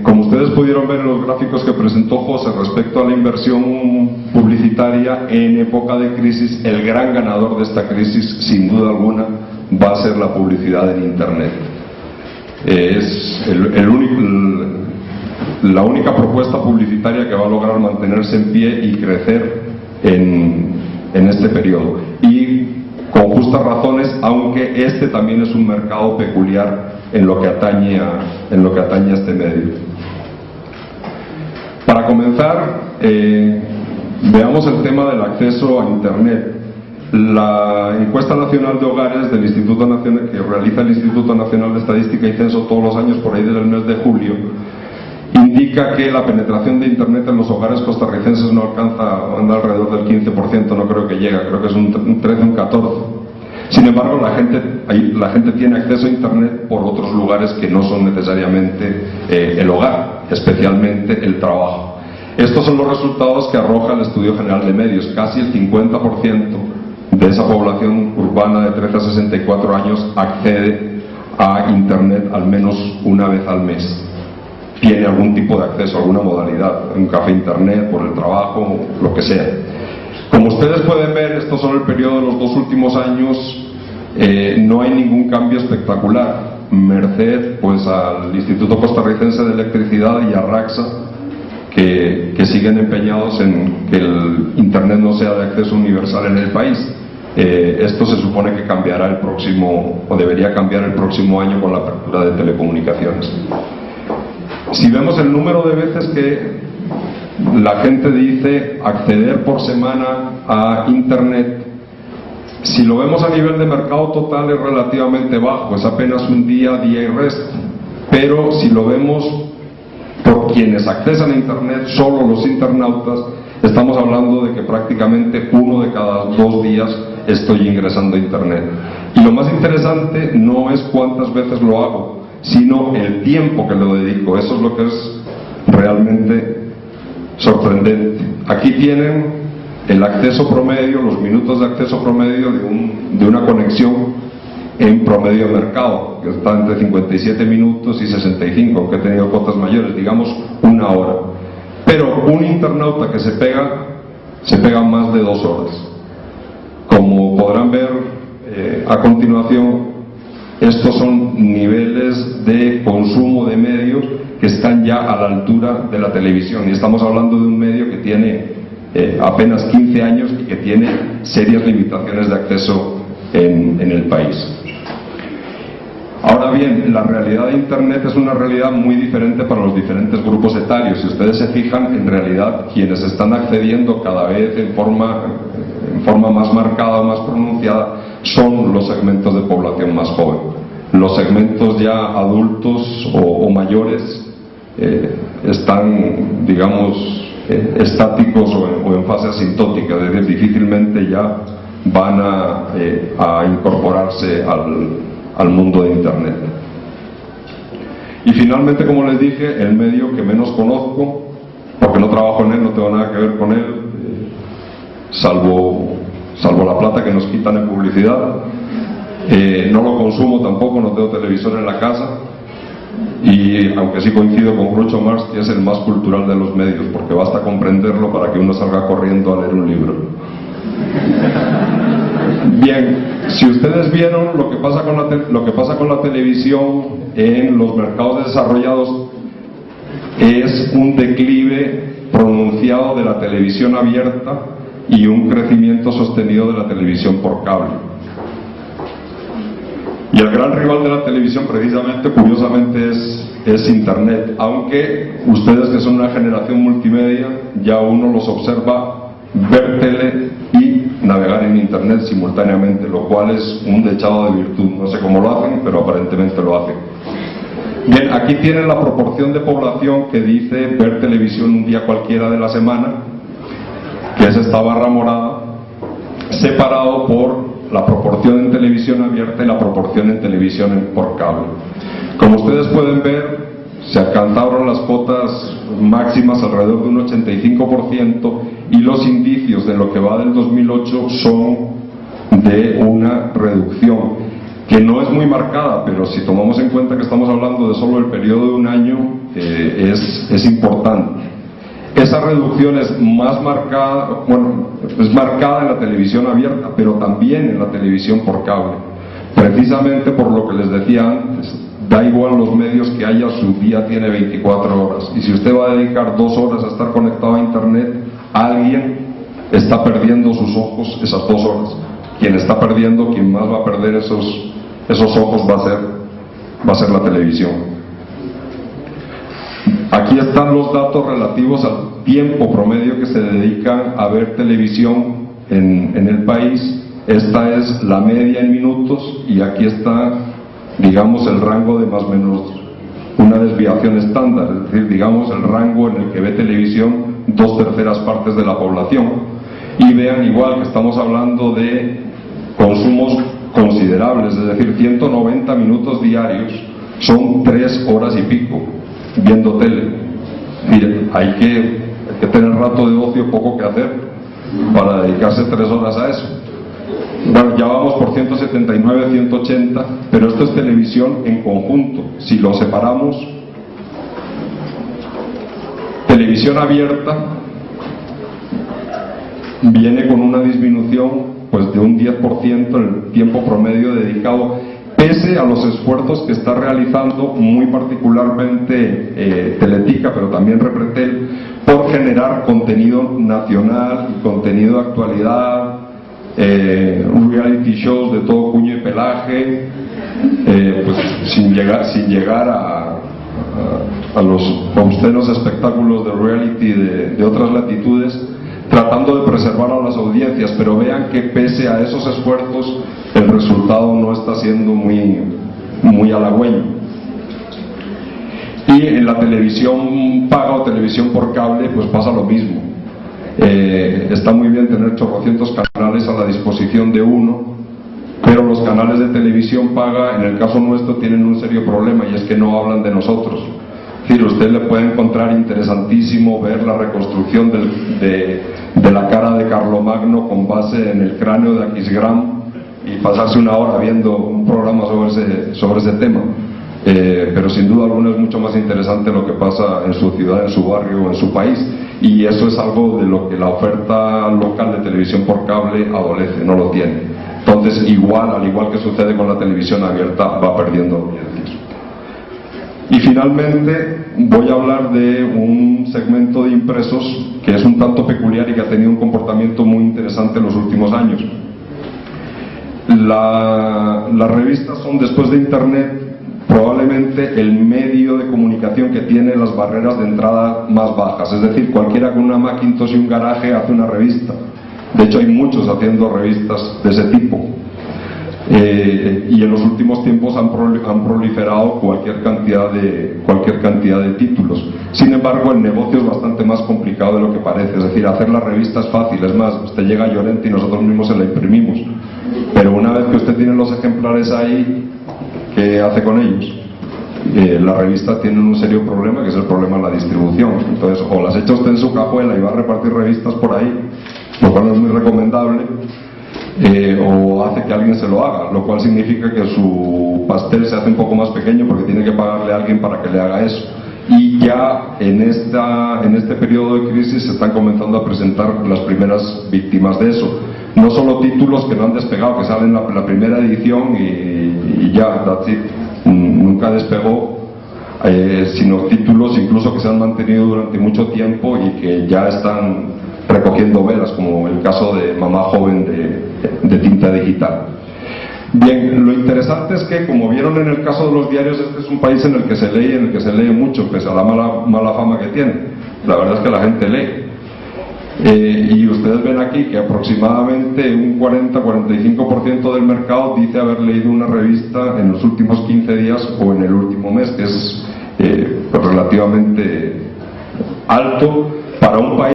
Como ustedes pudieron ver en los gráficos que presentó José respecto a la inversión publicitaria en época de crisis, el gran ganador de esta crisis, sin duda alguna, va a ser la publicidad en Internet. Es la única propuesta publicitaria que va a lograr mantenerse en pie y crecer en este periodo. Y con justas razones, aunque este también es un mercado peculiar en lo que atañe a este medio. Para comenzar, veamos el tema del acceso a Internet. La encuesta nacional de hogares del Instituto Nacional, que realiza el Instituto Nacional de Estadística y Censo todos los años por ahí desde el mes de julio, indica que la penetración de Internet en los hogares costarricenses no alcanza, anda alrededor del 15%, no creo que llega, creo que es un 13, un 14%. Sin embargo, la gente tiene acceso a Internet por otros lugares que no son necesariamente el hogar, especialmente el trabajo. Estos son los resultados que arroja el Estudio General de Medios. Casi el 50% de esa población urbana de 13 a 64 años accede a Internet al menos una vez al mes. Tiene algún tipo de acceso, alguna modalidad, un café Internet, por el trabajo, lo que sea. Como ustedes pueden ver, estos son el periodo de los 2 últimos años, no hay ningún cambio espectacular, merced pues al Instituto Costarricense de Electricidad y a RACSA, que siguen empeñados en que el Internet no sea de acceso universal en el país. Esto se supone que cambiará el próximo, o debería cambiar el próximo año con la apertura de telecomunicaciones. Si vemos el número de veces que la gente dice acceder por semana a Internet, si lo vemos a nivel de mercado total es relativamente bajo, es apenas un día y resto. Pero si lo vemos por quienes accesan a Internet, solo los internautas, estamos hablando de que prácticamente 1 de cada 2 días estoy ingresando a Internet. Y lo más interesante no es cuántas veces lo hago, sino el tiempo que lo dedico. Eso es lo que es realmente sorprendente. Aquí tienen el acceso promedio, los minutos de acceso promedio de una conexión en promedio de mercado, que está entre 57 minutos y 65, aunque he tenido cuotas mayores, digamos 1 hora. Pero un internauta que se pega más de 2 horas. Como podrán ver a continuación, estos son niveles de consumo de medios que están ya a la altura de la televisión, y estamos hablando de un medio que tiene apenas 15 años y que tiene serias limitaciones de acceso en el país. Ahora bien, la realidad de Internet es una realidad muy diferente para los diferentes grupos etarios. Si ustedes se fijan, en realidad quienes están accediendo cada vez en forma más marcada, más pronunciada, son los segmentos de población más joven. Los segmentos ya adultos o mayores están, digamos, estáticos o en fase asintótica, es decir, difícilmente ya van a incorporarse al mundo de Internet. Y finalmente, como les dije, el medio que menos conozco, porque no trabajo en él, no tengo nada que ver con él, salvo la plata que nos quitan en publicidad. No lo consumo tampoco, no tengo televisor en la casa, y aunque sí coincido con Groucho Marx, que es el más cultural de los medios, porque basta comprenderlo para que uno salga corriendo a leer un libro. Bien, si ustedes vieron lo que pasa con la televisión en los mercados desarrollados, es un declive pronunciado de la televisión abierta y un crecimiento sostenido de la televisión por cable. Y el gran rival de la televisión, precisamente, curiosamente, es Internet, aunque ustedes, que son una generación multimedia, ya uno los observa ver tele y navegar en Internet simultáneamente, lo cual es un dechado de virtud. No sé cómo lo hacen, pero aparentemente lo hacen. Bien, aquí tienen la proporción de población que dice ver televisión un día cualquiera de la semana, que es esta barra morada, separado por la proporción en televisión abierta y la proporción en televisión por cable. Como ustedes pueden ver, se alcanzaron las cotas máximas alrededor de un 85%, y los indicios de lo que va del 2008 son de una reducción. que no es muy marcada, pero si tomamos en cuenta que estamos hablando de solo el periodo de un año, es importante. Esa reducción es más marcada, bueno, es marcada en la televisión abierta, pero también en la televisión por cable, precisamente por lo que les decía antes. Da igual los medios que haya, su día tiene 24 horas, y si usted va a dedicar 2 horas a estar conectado a internet, alguien está perdiendo sus ojos esas 2 horas. Quien está perdiendo, quien más va a perder esos ojos va a ser la televisión. Aquí están los datos relativos al tiempo promedio que se dedican a ver televisión en el país. Esta es la media en minutos, y aquí está, digamos, el rango de más o menos una desviación estándar, es decir, digamos, el rango en el que ve televisión 2/3 partes de la población. Y vean igual que estamos hablando de consumos considerables, es decir, 190 minutos diarios son 3 horas y pico viendo tele. Miren, hay que tener rato de ocio, poco que hacer para dedicarse 3 horas a eso. Bueno, ya vamos por 179, 180, pero esto es televisión en conjunto. Si lo separamos, televisión abierta viene con una disminución pues de un 10% en el tiempo promedio dedicado, pese a los esfuerzos que está realizando muy particularmente Teletica, pero también Repretel, por generar contenido nacional y contenido de actualidad, reality shows de todo cuño y pelaje, pues sin llegar a los obscenos espectáculos de reality de otras latitudes, tratando de preservar a las audiencias. Pero vean que pese a esos esfuerzos el resultado no está siendo muy halagüeño. Y en la televisión paga o televisión por cable pues pasa lo mismo. Está muy bien tener chorrocientos canales a la disposición de uno, pero los canales de televisión paga, en el caso nuestro, tienen un serio problema, y es que no hablan de nosotros. Es decir, usted le puede encontrar interesantísimo ver la reconstrucción de la cara de Carlomagno con base en el cráneo de Aquisgrán y pasarse una hora viendo un programa sobre ese tema. Pero sin duda alguna es mucho más interesante lo que pasa en su ciudad, en su barrio o en su país, y eso es algo de lo que la oferta local de televisión por cable adolece, no lo tiene. Entonces, al igual que sucede con la televisión abierta, va perdiendo audiencias. Y finalmente voy a hablar de un segmento de impresos que es un tanto peculiar y que ha tenido un comportamiento muy interesante en los últimos años. Las revistas son, después de internet, probablemente el medio de comunicación que tiene las barreras de entrada más bajas. Es decir, cualquiera con una Macintosh y un garaje hace una revista. De hecho, hay muchos haciendo revistas de ese tipo. Y en los últimos tiempos han proliferado cualquier cantidad de títulos. Sin embargo, el negocio es bastante más complicado de lo que parece. Es decir, hacer la revista es fácil. Es más, usted llega a Llorente y nosotros mismos se la imprimimos. Pero una vez que usted tiene los ejemplares ahí, ¿qué hace con ellos? Las revistas tienen un serio problema, que es el problema de la distribución. Entonces, o las echa usted en su cajuela y va a repartir revistas por ahí, lo cual no es muy recomendable, o hace que alguien se lo haga, lo cual significa que su pastel se hace un poco más pequeño porque tiene que pagarle a alguien para que le haga eso. Y ya en este periodo de crisis se están comenzando a presentar las primeras víctimas de eso. No solo títulos que no han despegado, que salen la primera edición y ya, that's it, nunca despegó, sino títulos incluso que se han mantenido durante mucho tiempo y que ya están recogiendo velas, como el caso de Mamá Joven de Tinta Digital. Bien, lo interesante es que, como vieron en el caso de los diarios, este es un país en el que se lee mucho, pese a la mala fama que tiene. La verdad es que la gente lee. Y ustedes ven aquí que aproximadamente un 40-45% del mercado dice haber leído una revista en los últimos 15 días o en el último mes, que es relativamente alto para un país